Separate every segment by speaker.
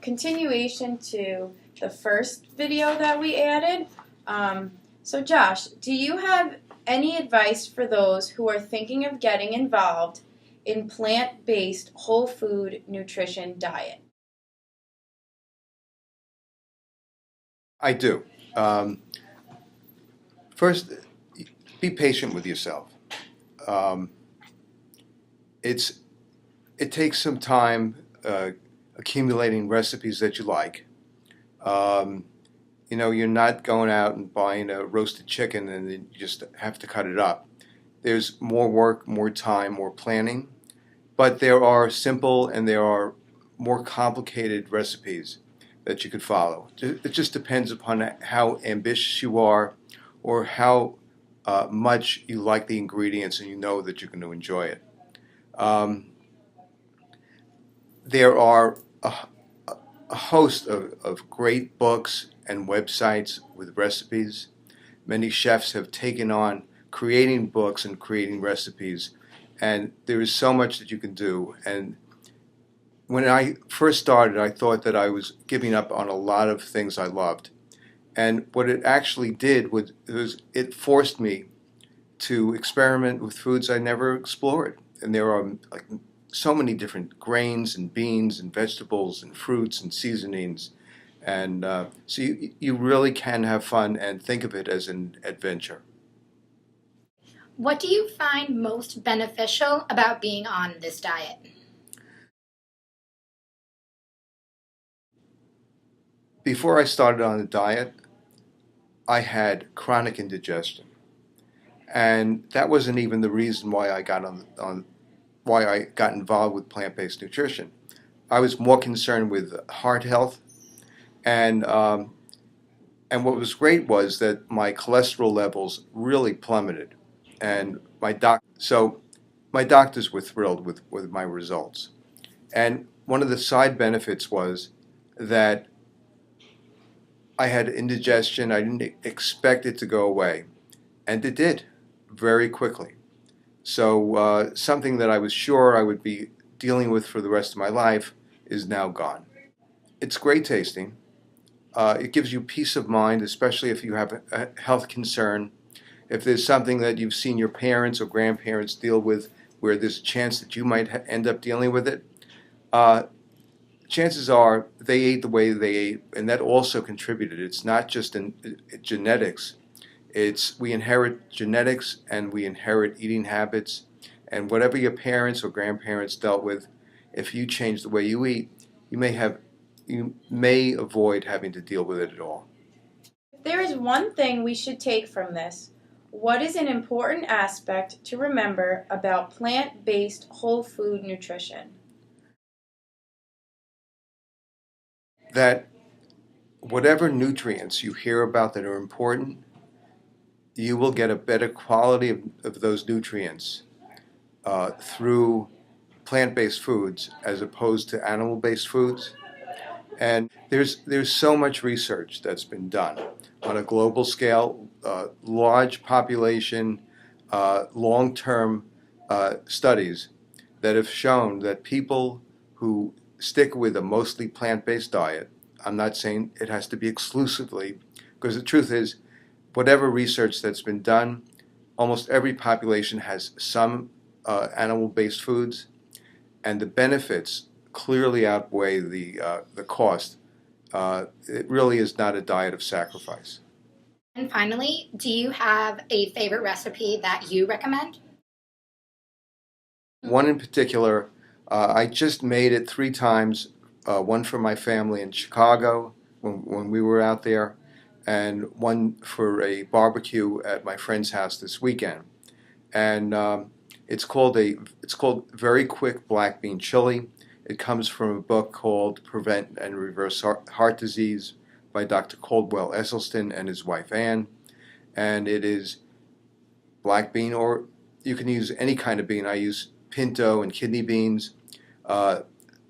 Speaker 1: continuation to the first video that we added. So Josh, do you have any advice for those who are thinking of getting involved in plant-based whole food nutrition diet?
Speaker 2: I do. First, be patient with yourself. Um, it takes some time accumulating recipes that you like. Um, you're not going out and buying a roasted chicken and then you just have to cut it up. There's more work, more time, more planning, but there are simple and there are more complicated recipes that you could follow. It just depends upon how ambitious you are or how much you like the ingredients and you know that you're going to enjoy it. There are a host of great books and websites with recipes. Many chefs have taken on creating books and creating recipes, and there is so much that you can do. And when I first started, I thought that I was giving up on a lot of things I loved. And what it actually did was it forced me to experiment with foods I never explored. And there are like so many different grains and beans and vegetables and fruits and seasonings. And so you really can have fun and think of it as an adventure.
Speaker 3: What do you find most beneficial about being on this diet?
Speaker 2: Before I started on the diet, I had chronic indigestion. And that wasn't even the reason why I got why I got involved with plant-based nutrition. I was more concerned with heart health, and what was great was that my cholesterol levels really plummeted, and my doctors were thrilled with my results. And one of the side benefits was that I had indigestion. I didn't expect it to go away, and it did very quickly. So something that I was sure I would be dealing with for the rest of my life is now gone. It's great tasting. It gives you peace of mind, especially if you have a health concern. If there's something that you've seen your parents or grandparents deal with where there's a chance that you might end up dealing with it, chances are they ate the way they ate, and that also contributed. It's not just in genetics. We inherit genetics and we inherit eating habits, and whatever your parents or grandparents dealt with, if you change the way you eat, you may avoid having to deal with it at all.
Speaker 1: If there is one thing we should take from this, what is an important aspect to remember about plant-based whole food nutrition?
Speaker 2: That whatever nutrients you hear about that are important, you will get a better quality of those nutrients through plant-based foods as opposed to animal-based foods. And there's so much research that's been done on a global scale, large population, long-term studies that have shown that people who stick with a mostly plant-based diet, I'm not saying it has to be exclusively, because the truth is, whatever research that's been done, almost every population has some animal-based foods, and the benefits clearly outweigh the cost. It really is not a diet of sacrifice.
Speaker 3: And finally, do you have a favorite recipe that you recommend?
Speaker 2: One in particular, I just made it 3 times, one for my family in Chicago when we were out there, and one for a barbecue at my friend's house this weekend. And it's called Very Quick Black Bean Chili. It comes from a book called Prevent and Reverse Heart Disease by Dr. Caldwell Esselstyn and his wife Ann. And it is black bean, or you can use any kind of bean. I use pinto and kidney beans.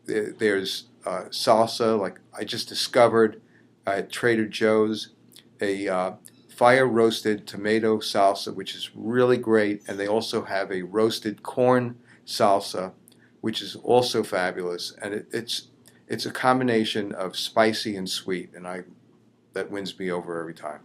Speaker 2: There's salsa, like I just discovered at Trader Joe's, a fire-roasted tomato salsa, which is really great. And they also have a roasted corn salsa, which is also fabulous. And It's a combination of spicy and sweet, and that wins me over every time.